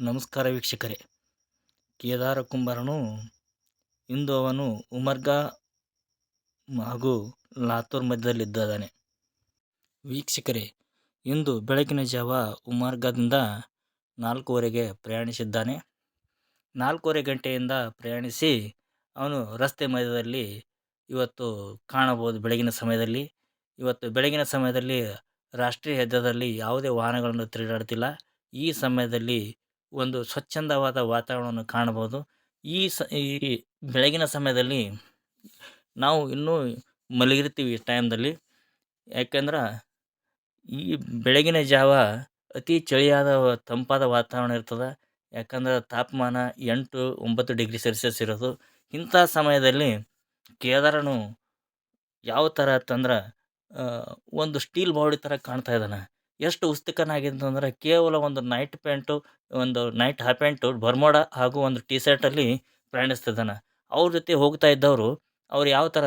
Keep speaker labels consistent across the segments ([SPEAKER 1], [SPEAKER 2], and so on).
[SPEAKER 1] ನಮಸ್ಕಾರ ವೀಕ್ಷಕರೇ. ಕೇದಾರ ಕುಂಬಾರನು ಇಂದು ಅವನು ಉಮರ್ಗಾ ಹಾಗೂ ಲಾತೂರ್ ಮಧ್ಯದಲ್ಲಿದ್ದಾನೆ. ವೀಕ್ಷಕರೇ, ಇಂದು ಬೆಳಗಿನ ಜಾವ ಉಮರ್ಗಾದಿಂದ 4:15ಗೆ ಪ್ರಯಾಣಿಸಿದ್ದಾನೆ. 4:15 ಗಂಟೆಯಿಂದ ಪ್ರಯಾಣಿಸಿ ಅವನು ರಸ್ತೆ ಮಧ್ಯದಲ್ಲಿ ಇವತ್ತು ಕಾಣಬಹುದು. ಬೆಳಗಿನ ಸಮಯದಲ್ಲಿ ರಾಷ್ಟ್ರೀಯ ಹೆದ್ದಾರಿಯಲ್ಲಿ ಯಾವುದೇ ವಾಹನಗಳನ್ನು ತಿರುಗಾಡುತ್ತಿಲ್ಲ. ಈ ಸಮಯದಲ್ಲಿ ಒಂದು ಸ್ವಚ್ಛಂದವಾದ ವಾತಾವರಣವನ್ನು ಕಾಣಬಹುದು. ಈ ಬೆಳಗಿನ ಸಮಯದಲ್ಲಿ ನಾವು ಇನ್ನೂ ಮಲಗಿರ್ತೀವಿ ಈ ಟೈಮ್ದಲ್ಲಿ. ಯಾಕೆಂದ್ರೆ ಈ ಬೆಳಗಿನ ಜಾವ ಅತಿ ಚಳಿಯಾದ ತಂಪಾದ ವಾತಾವರಣ ಇರ್ತದೆ. ಯಾಕಂದ್ರೆ ತಾಪಮಾನ 8-9 ಡಿಗ್ರಿ ಸೆಲ್ಸಿಯಸ್ ಇರೋದು. ಇಂಥ ಸಮಯದಲ್ಲಿ ಕೇದಾರನು ಯಾವ ಥರ ಅಂತಂದ್ರೆ ಒಂದು ಸ್ಟೀಲ್ ಬಾಡಿ ಥರ ಕಾಣ್ತಾ ಇದ್ದಾನೆ. ಎಷ್ಟು ಉತ್ಸುಕನಾಗಿದ್ದಂದ್ರೆ ಕೇವಲ ಒಂದು ನೈಟ್ ಪ್ಯಾಂಟು, ಒಂದು ನೈಟ್ ಹಾಫ್ ಪ್ಯಾಂಟು, ಬರ್ಮೋಡಾ ಹಾಗೂ ಒಂದು ಟಿ ಶರ್ಟಲ್ಲಿ ಪ್ರಯಾಣಿಸ್ತಿದ್ದಾನೆ. ಅವ್ರ ಜೊತೆ ಹೋಗ್ತಾ ಇದ್ದವರು ಅವ್ರು ಯಾವ ಥರ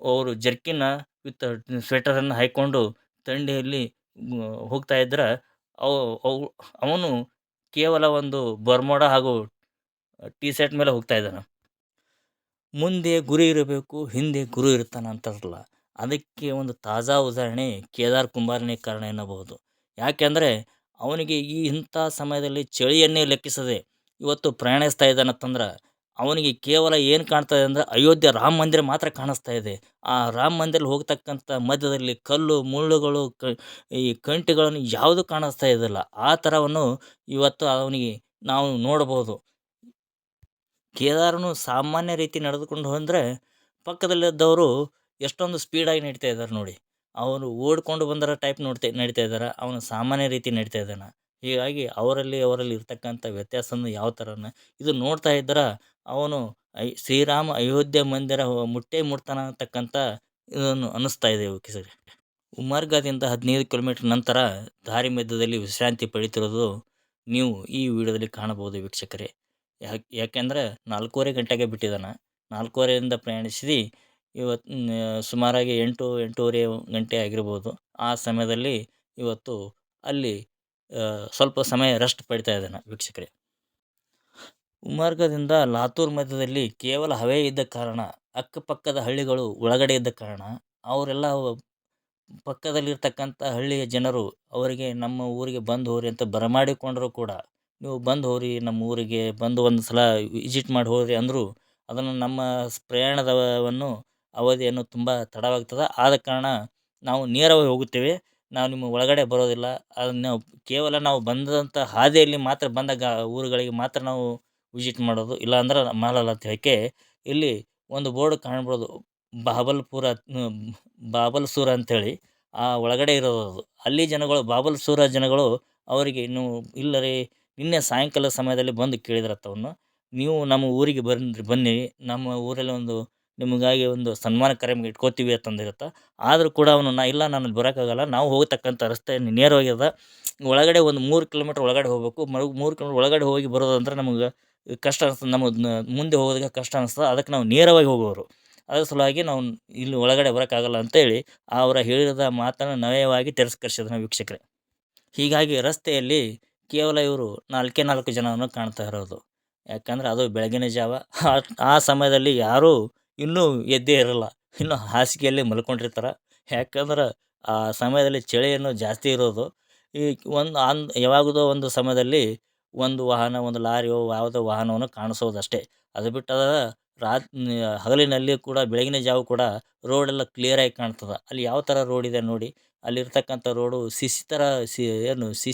[SPEAKER 1] ಅವರು ಜರ್ಕಿನ್ನ ವಿತ್ ಸ್ವೆಟರನ್ನು ಹಾಕ್ಕೊಂಡು ಥಂಡಿಯಲ್ಲಿ ಹೋಗ್ತಾ ಇದ್ರೆ ಅವು ಅವು ಅವನು ಕೇವಲ ಒಂದು ಬರ್ಮೋಡಾ ಹಾಗೂ ಟಿ ಶರ್ಟ್ ಮೇಲೆ ಹೋಗ್ತಾ ಇದ್ದಾನೆ. ಮುಂದೆ ಗುರಿ ಇರಬೇಕು, ಹಿಂದೆ ಗುರು ಇರ್ತಾನೆ ಅಂತಾರಲ್ಲ, ಅದಕ್ಕೆ ಒಂದು ತಾಜಾ ಉದಾಹರಣೆ ಕೇದಾರ್ ಕುಂಬಾರನೇ ಕಾರಣ ಎನ್ನಬಹುದು. ಯಾಕೆಂದರೆ ಅವನಿಗೆ ಇಂಥ ಸಮಯದಲ್ಲಿ ಚಳಿಯನ್ನೇ ಲೆಕ್ಕಿಸದೆ ಇವತ್ತು ಪ್ರಯಾಣಿಸ್ತಾ ಇದ್ದಾನಂತಂದ್ರೆ ಅವನಿಗೆ ಕೇವಲ ಏನು ಕಾಣ್ತದೆ ಅಂದರೆ ಅಯೋಧ್ಯೆ ರಾಮ ಮಂದಿರ ಮಾತ್ರ ಕಾಣಿಸ್ತಾ ಇದೆ. ಆ ರಾಮ ಮಂದಿರ ಹೋಗ್ತಕ್ಕಂಥ ಮಧ್ಯದಲ್ಲಿ ಕಲ್ಲು ಮುಳ್ಳುಗಳು ಈ ಕಂಟಿಗಳನ್ನು ಯಾವುದು ಕಾಣಿಸ್ತಾ ಇದ್ದಿಲ್ಲ. ಆ ಥರವನ್ನು ಇವತ್ತು ಅವನಿಗೆ ನಾವು ನೋಡ್ಬೋದು. ಕೇದಾರನು ಸಾಮಾನ್ಯ ರೀತಿ ನಡೆದುಕೊಂಡು ಹೋದರೆ ಪಕ್ಕದಲ್ಲಿದ್ದವರು ಎಷ್ಟೊಂದು ಸ್ಪೀಡಾಗಿ ನಡೀತಾ ಇದ್ದಾರೆ ನೋಡಿ. ಅವನು ಓಡಿಕೊಂಡು ಬಂದರ ಟೈಪ್ ನಡೀತಾ ಇದ್ದಾರೆ. ಅವನು ಸಾಮಾನ್ಯ ರೀತಿ ನಡೀತಾ ಇದ್ದಾನೆ. ಹೀಗಾಗಿ ಅವರಲ್ಲಿ ಇರ್ತಕ್ಕಂಥ ವ್ಯತ್ಯಾಸವನ್ನು ಯಾವ ಥರನ ಇದು ನೋಡ್ತಾ ಇದ್ರೆ ಅವನು ಶ್ರೀರಾಮ ಅಯೋಧ್ಯೆ ಮಂದಿರ ಮುಟ್ಟೇ ಮುಟ್ತಾನ ಅಂತಕ್ಕಂಥ ಇದನ್ನು ಅನ್ನಿಸ್ತಾ ಇದೆ ವೀಕ್ಷಕರೇ. ಉಮರ್ಗಾದಿಂದ 15 ಕಿಲೋಮೀಟರ್ ನಂತರ ದಾರಿ ಮಧ್ಯದಲ್ಲಿ ವಿಶ್ರಾಂತಿ ಪಡೀತಿರೋದು ನೀವು ಈ ವಿಡಿಯೋದಲ್ಲಿ ಕಾಣಬಹುದು ವೀಕ್ಷಕರೇ. ಯಾಕೆಂದರೆ 4:15 ಗಂಟೆಗೆ ಬಿಟ್ಟಿದ್ದಾನೆ. 4:15ರಿಂದ ಪ್ರಯಾಣಿಸಿ ಇವತ್ತು ಸುಮಾರಾಗಿ 8-8:30 ಗಂಟೆ ಆಗಿರ್ಬೋದು. ಆ ಸಮಯದಲ್ಲಿ ಇವತ್ತು ಅಲ್ಲಿ ಸ್ವಲ್ಪ ಸಮಯ ರೆಸ್ಟ್ ಪಡಿತಾ ಇದ್ದಾನೆ ವೀಕ್ಷಕರೇ. ಉಮರ್ಗಾದಿಂದ ಲಾತೂರ್ ಮಧ್ಯದಲ್ಲಿ ಕೇವಲ ಹವೆ ಇದ್ದ ಕಾರಣ, ಅಕ್ಕಪಕ್ಕದ ಹಳ್ಳಿಗಳು ಒಳಗಡೆ ಇದ್ದ ಕಾರಣ ಅವರೆಲ್ಲ ಪಕ್ಕದಲ್ಲಿರ್ತಕ್ಕಂಥ ಹಳ್ಳಿಯ ಜನರು ಅವರಿಗೆ ನಮ್ಮ ಊರಿಗೆ ಬಂದು ಹೋಗ್ರಿ ಅಂತ ಬರಮಾಡಿಕೊಂಡರೂ ಕೂಡ, ನೀವು ಬಂದು ಹೋಗ್ರಿ ನಮ್ಮ ಊರಿಗೆ, ಬಂದು ಒಂದು ಸಲ ವಿಸಿಟ್ ಮಾಡಿ ಹೋಗ್ರಿ ಅಂದರೂ ಅದನ್ನು ನಮ್ಮ ಪ್ರಯಾಣದವನ್ನು ಅವಧಿಯನ್ನು ತುಂಬ ತಡವಾಗ್ತದೆ. ಆದ ಕಾರಣ ನಾವು ನೇರವಾಗಿ ಹೋಗುತ್ತೇವೆ. ನಾವು ನಿಮ್ಮ ಒಳಗಡೆ ಬರೋದಿಲ್ಲ. ಅದನ್ನು ಕೇವಲ ನಾವು ಬಂದಂಥ ಹಾದಿಯಲ್ಲಿ ಮಾತ್ರ ಬಂದಾಗ ಊರುಗಳಿಗೆ ಮಾತ್ರ ನಾವು ವಿಸಿಟ್ ಮಾಡೋದು, ಇಲ್ಲಾಂದ್ರೆ ಮಾಡಲ್ಲ ಅಂತ ಹೇಳಕ್ಕೆ ಇಲ್ಲಿ ಒಂದು ಬೋರ್ಡ್ ಕಾಣ್ಬೋದು. ಬಾಬಲ್ಸೂರ ಅಂಥೇಳಿ ಆ ಒಳಗಡೆ ಇರೋದು ಅದು. ಅಲ್ಲಿ ಜನಗಳು ಬಾಬಲ್ಸೂರ ಜನಗಳು ಅವರಿಗೆ ನೀವು ಇಲ್ಲ ರೀ, ನಿನ್ನೆ ಸಾಯಂಕಾಲ ಸಮಯದಲ್ಲಿ ಬಂದು ಕೇಳಿದ್ರತ್ತವನ್ನು, ನೀವು ನಮ್ಮ ಊರಿಗೆ ಬನ್ನಿ, ನಮ್ಮ ಊರಲ್ಲಿ ಒಂದು ನಿಮಗಾಗಿ ಒಂದು ಸನ್ಮಾನ ಕಾರ್ಯಕ್ರಮ ಇಟ್ಕೋತೀವಿ ಅಂತಂದಿರುತ್ತೆ. ಆದರೂ ಕೂಡ ಅವನು ಇಲ್ಲ, ನಾನು ಅಲ್ಲಿ ಬರೋಕ್ಕಾಗಲ್ಲ, ನಾವು ಹೋಗತಕ್ಕಂಥ ರಸ್ತೆ ನೇರವಾಗ್ಯದ, ಒಳಗಡೆ ಒಂದು 3 ಕಿಲೋಮೀಟ್ರ್ ಒಳಗಡೆ ಹೋಗಬೇಕು. 3 ಕಿಲೋಮೀಟ್ರ್ ಒಳಗಡೆ ಹೋಗಿ ಬರೋದಂದ್ರೆ ನಮಗೆ ಕಷ್ಟ ಅನಿಸ್ತದೆ, ನಮಗೆ ಮುಂದೆ ಹೋಗೋದಕ್ಕೆ ಕಷ್ಟ ಅನಿಸ್ತದೆ. ಅದಕ್ಕೆ ನಾವು ನೇರವಾಗಿ ಹೋಗೋರು. ಅದ್ರ ಸಲುವಾಗಿ ನಾವು ಇಲ್ಲಿ ಒಳಗಡೆ ಬರೋಕ್ಕಾಗಲ್ಲ ಅಂತೇಳಿ ಅವರ ಹೇಳಿದ ಮಾತನ್ನು ನಯವಾಗಿ ತಿರಸ್ಕರಿಸಿದನು ವೀಕ್ಷಕರೇ. ಹೀಗಾಗಿ ರಸ್ತೆಯಲ್ಲಿ ಕೇವಲ ಇವರು 4 ಜನವನ್ನು ಕಾಣ್ತಾ ಇರೋದು. ಯಾಕಂದರೆ ಅದು ಬೆಳಗಿನ ಜಾವ. ಆ ಸಮಯದಲ್ಲಿ ಯಾರೂ ಇನ್ನೂ ಎದ್ದೇ ಇರೋಲ್ಲ, ಇನ್ನೂ ಹಾಸಿಗೆಯಲ್ಲಿ ಮಲ್ಕೊಂಡಿರ್ತಾರೆ. ಯಾಕಂದ್ರೆ ಆ ಸಮಯದಲ್ಲಿ ಚಳಿಯನ್ನು ಜಾಸ್ತಿ ಇರೋದು. ಈ ಯಾವಾಗದೋ ಒಂದು ಸಮಯದಲ್ಲಿ ಒಂದು ವಾಹನ, ಒಂದು ಲಾರಿಯೋ ಯಾವುದೋ ವಾಹನವನ್ನು ಕಾಣಿಸೋದಷ್ಟೇ. ಅದು ಬಿಟ್ಟರೆ ಹಗಲಿನಲ್ಲಿ ಕೂಡ ಬೆಳಗಿನ ಜಾವ ಕೂಡ ರೋಡೆಲ್ಲ ಕ್ಲಿಯರಾಗಿ ಕಾಣ್ತದೆ. ಅಲ್ಲಿ ಯಾವ ಥರ ರೋಡ್ ಇದೆ ನೋಡಿ, ಅಲ್ಲಿರ್ತಕ್ಕಂಥ ರೋಡು ಸಿ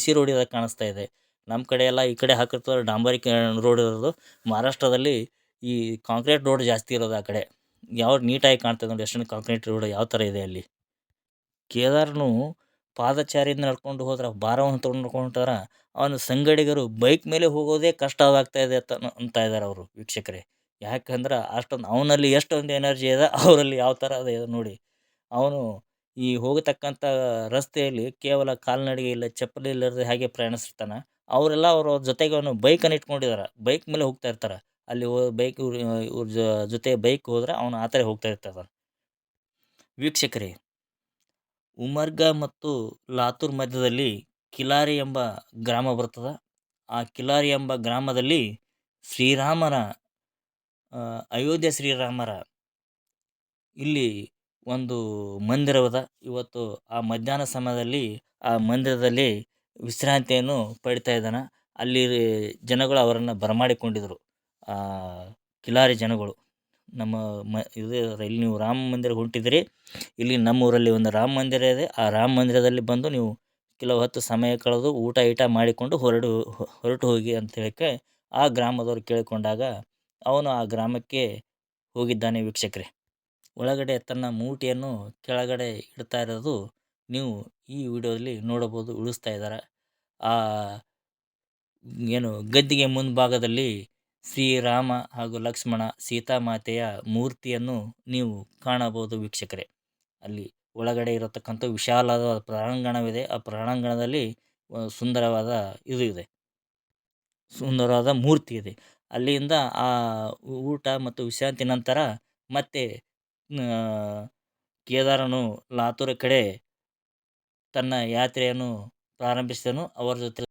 [SPEAKER 1] ಸಿ ರೋಡ್ ಇದಾಗೆ ಕಾಣಿಸ್ತಾ ಇದೆ. ನಮ್ಮ ಕಡೆ ಎಲ್ಲ ಈ ಕಡೆ ಹಾಕಿರ್ತಾರೆ ಡಾಂಬರೀಕರಣ ರೋಡ್ ಇರೋದು. ಮಹಾರಾಷ್ಟ್ರದಲ್ಲಿ ಈ ಕಾಂಕ್ರೀಟ್ ರೋಡ್ ಜಾಸ್ತಿ ಇರೋದು ಆ ಕಡೆ. ಯಾವ್ದು ನೀಟಾಗಿ ಕಾಣ್ತದೆ ನೋಡಿ, ಎಷ್ಟೊಂದು ಕಾಂಕ್ರೀಟ್ ರೋಡ್ ಯಾವ ಥರ ಇದೆ ಅಲ್ಲಿ. ಕೇದಾರನು ಪಾದಚಾರಿಯಿಂದ ನಡ್ಕೊಂಡು ಹೋದ್ರೆ, ಭಾರವನ್ನು ತೊಗೊಂಡು ಹೊಂಟಾರ, ಅವನು ಸಂಗಡಿಗರು ಬೈಕ್ ಮೇಲೆ ಹೋಗೋದೇ ಕಷ್ಟವಾಗ್ತಾ ಇದೆ ಅಂತ ಇದ್ದಾರೆ ಅವರು ವೀಕ್ಷಕರೇ. ಯಾಕಂದ್ರೆ ಅಷ್ಟೊಂದು ಅವನಲ್ಲಿ ಎಷ್ಟೊಂದು ಎನರ್ಜಿ ಇದೆ, ಅವರಲ್ಲಿ ಯಾವ ಥರ ಇದೆ ನೋಡಿ. ಅವನು ಈ ಹೋಗತಕ್ಕಂಥ ರಸ್ತೆಯಲ್ಲಿ ಕೇವಲ ಕಾಲ್ನಡಿಗೆ ಇಲ್ಲ, ಚಪ್ಪಲಿ ಇಲ್ಲದೆ ಹಾಗೆ ಪ್ರಯಾಣಿಸಿರ್ತಾನೆ. ಅವರೆಲ್ಲ ಅವ್ರ ಜೊತೆಗೆ ಅವನು ಬೈಕನ್ನು ಇಟ್ಕೊಂಡಿದ್ದಾರೆ, ಬೈಕ್ ಮೇಲೆ ಹೋಗ್ತಾ ಇರ್ತಾರೆ. ಅಲ್ಲಿ ಬೈಕ್ ಇವ್ರ ಜೊತೆ ಬೈಕ್ ಹೋದ್ರೆ ಅವನು ಆ ಥರ ಹೋಗ್ತಾ ಇರ್ತಾನೆ ವೀಕ್ಷಕರೇ. ಉಮರ್ಗಾ ಮತ್ತು ಲಾತೂರ್ ಮಧ್ಯದಲ್ಲಿ ಕಿಲಾರಿ ಎಂಬ ಗ್ರಾಮ ಬರ್ತದೆ. ಆ ಕಿಲಾರಿ ಎಂಬ ಗ್ರಾಮದಲ್ಲಿ ಶ್ರೀರಾಮನ ಅಯೋಧ್ಯೆ ಶ್ರೀರಾಮರ ಇಲ್ಲಿ ಒಂದು ಮಂದಿರವದ. ಇವತ್ತು ಆ ಮಧ್ಯಾಹ್ನ ಸಮಯದಲ್ಲಿ ಆ ಮಂದಿರದಲ್ಲಿ ವಿಶ್ರಾಂತಿಯನ್ನು ಪಡಿತಾ ಇದ್ದಾನೆ. ಅಲ್ಲಿ ಜನಗಳು ಅವರನ್ನು ಬರಮಾಡಿಕೊಂಡಿದ್ರು. ಆ ಕಿಲಾರಿ ಜನಗಳು. ನಮ್ಮ ಇದು ಇಲ್ಲಿ ನೀವು ರಾಮ ಮಂದಿರ ಹೊಂಟಿದಿರಿ, ಇಲ್ಲಿ ನಮ್ಮೂರಲ್ಲಿ ಒಂದು ರಾಮ ಮಂದಿರ ಇದೆ. ಆ ರಾಮ ಮಂದಿರದಲ್ಲಿ ಬಂದು ನೀವು ಕೆಲವು ಹೊತ್ತು ಸಮಯ ಕಳೆದು ಊಟ ಗೀಟ ಮಾಡಿಕೊಂಡು ಹೊರಟು ಹೋಗಿ ಅಂತ ಹೇಳಕ್ಕೆ ಆ ಗ್ರಾಮದವರು ಕೇಳಿಕೊಂಡಾಗ ಅವನು ಆ ಗ್ರಾಮಕ್ಕೆ ಹೋಗಿದ್ದಾನೆ ವೀಕ್ಷಕರೇ. ಒಳಗಡೆ ತನ್ನ ಮೂಟಿಯನ್ನು ಕೆಳಗಡೆ ಇಡ್ತಾ ಇರೋದು ನೀವು ಈ ವಿಡಿಯೋದಲ್ಲಿ ನೋಡಬಹುದು. ಉಳಿಸ್ತಾ ಇದ್ದಾರೆ. ಆ ಏನು ಗದ್ದಿಗೆ ಮುಂಭಾಗದಲ್ಲಿ ಶ್ರೀರಾಮ ಹಾಗೂ ಲಕ್ಷ್ಮಣ ಸೀತಾಮಾತೆಯ ಮೂರ್ತಿಯನ್ನು ನೀವು ಕಾಣಬಹುದು ವೀಕ್ಷಕರೇ. ಅಲ್ಲಿ ಒಳಗಡೆ ಇರತಕ್ಕಂಥ ವಿಶಾಲವಾದ ಪ್ರಾಂಗಣವಿದೆ. ಆ ಪ್ರಾಂಗಣದಲ್ಲಿ ಸುಂದರವಾದ ಇದು ಇದೆ, ಸುಂದರವಾದ ಮೂರ್ತಿ ಇದೆ. ಅಲ್ಲಿಂದ ಆ ಊಟ ಮತ್ತು ವಿಶ್ರಾಂತಿ ನಂತರ ಮತ್ತೆ ಕೇದಾರನು ಲಾತೂರ್ ಕಡೆ ತನ್ನ ಯಾತ್ರೆಯನ್ನು ಪ್ರಾರಂಭಿಸಿದನು. ಅವರ ಜೊತೆ